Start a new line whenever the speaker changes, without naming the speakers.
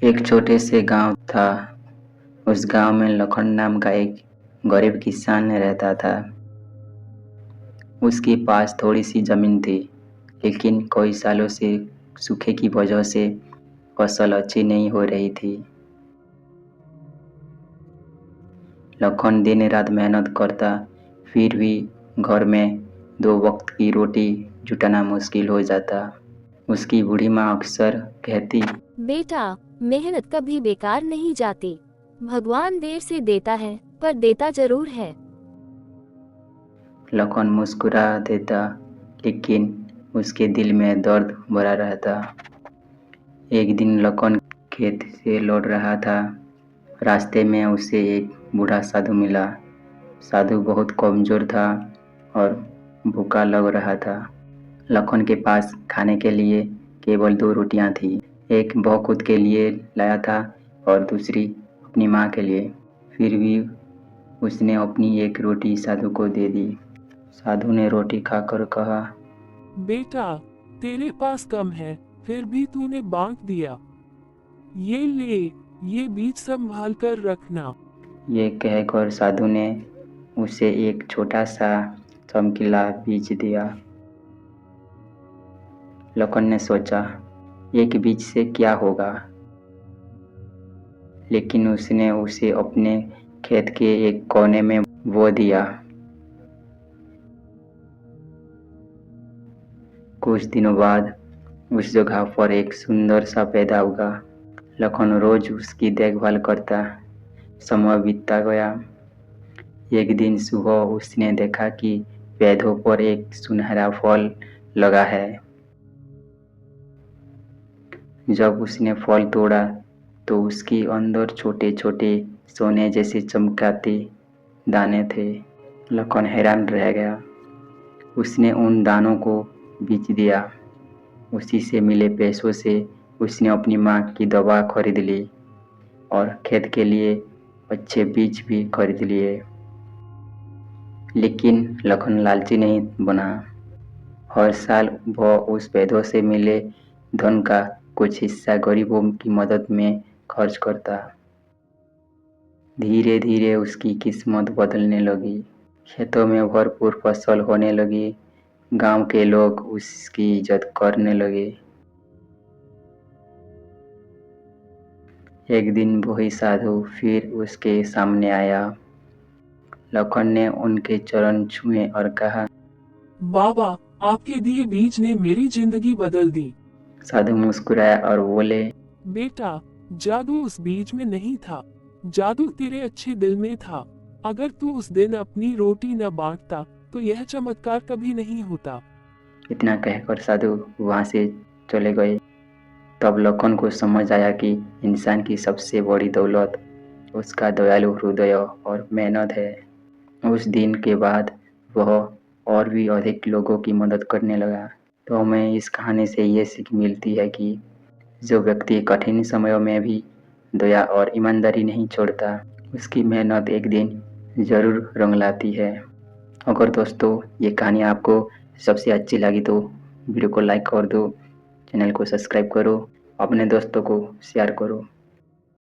एक छोटे से गांव था। उस गांव में लखन नाम का एक गरीब किसान रहता था। उसके पास थोड़ी सी जमीन थी, लेकिन कई सालों से सूखे की वजह से फसल अच्छी नहीं हो रही थी। लखन दिन रात मेहनत करता, फिर भी घर में दो वक्त की रोटी जुटाना मुश्किल हो जाता। उसकी बूढ़ी माँ अक्सर कहती,
बेटा, मेहनत कभी बेकार नहीं जाती। भगवान देर से देता है, पर देता जरूर है।
लखन मुस्कुरा देता, लेकिन उसके दिल में दर्द भरा रहता। एक दिन लखन खेत से लौट रहा था। रास्ते में उसे एक बूढ़ा साधु मिला। साधु बहुत कमजोर था और भूखा लग रहा था। लखन के पास खाने के लिए केवल दो रोटियां थी। एक वह खुद के लिए लाया था और दूसरी अपनी माँ के लिए। फिर भी उसने अपनी एक रोटी साधु को दे दी। साधु ने रोटी खाकर कहा,
बेटा, तेरे पास कम है, फिर भी तूने बांट दिया। ये ले, ये बीज संभाल कर रखना।
ये कहकर साधु ने उसे एक छोटा सा चमकीला बीज दिया। लखन ने सोचा, एक बीज से क्या होगा, लेकिन उसने उसे अपने खेत के एक कोने में बो दिया। कुछ दिनों बाद उस जगह पर एक सुंदर सा पौधा उगा। लखन रोज उसकी देखभाल करता। समय बीतता गया। एक दिन सुबह उसने देखा कि पौधों पर एक सुनहरा फल लगा है। जब उसने फल तोड़ा तो उसके अंदर छोटे छोटे सोने जैसे चमकाते दाने थे। लखन हैरान रह गया। उसने उन दानों को बेच दिया। उसी से मिले पैसों से उसने अपनी माँ की दवा खरीद ली और खेत के लिए अच्छे बीज भी खरीद लिए। लेकिन लखन लालची नहीं बना। हर साल वह उस पौधों से मिले धन का कुछ हिस्सा गरीबों की मदद में खर्च करता। धीरे धीरे उसकी किस्मत बदलने लगी। खेतों में भरपूर फसल होने लगी। गांव के लोग उसकी इज्जत करने लगे। एक दिन वही साधु फिर उसके सामने आया। लखन ने उनके चरण छुए और कहा,
बाबा, आपके दिए बीज ने मेरी जिंदगी बदल दी।
साधु मुस्कुराया और बोले,
बेटा, जादू उस बीज में नहीं था, जादू तेरे अच्छे दिल में था। अगर तू उस दिन अपनी रोटी न बांटता तो यह चमत्कार कभी नहीं होता।
इतना कहकर साधु वहां से चले गए। तब लखन को समझ आया कि इंसान की सबसे बड़ी दौलत उसका दयालु हृदय और मेहनत है। उस दिन के बाद वह और भी अधिक लोगों की मदद करने लगा। तो हमें इस कहानी से ये सीख मिलती है कि जो व्यक्ति कठिन समयों में भी दया और ईमानदारी नहीं छोड़ता, उसकी मेहनत एक दिन जरूर रंग लाती है। अगर दोस्तों ये कहानी आपको सबसे अच्छी लगी तो वीडियो को लाइक कर दो, चैनल को सब्सक्राइब करो, अपने दोस्तों को शेयर करो।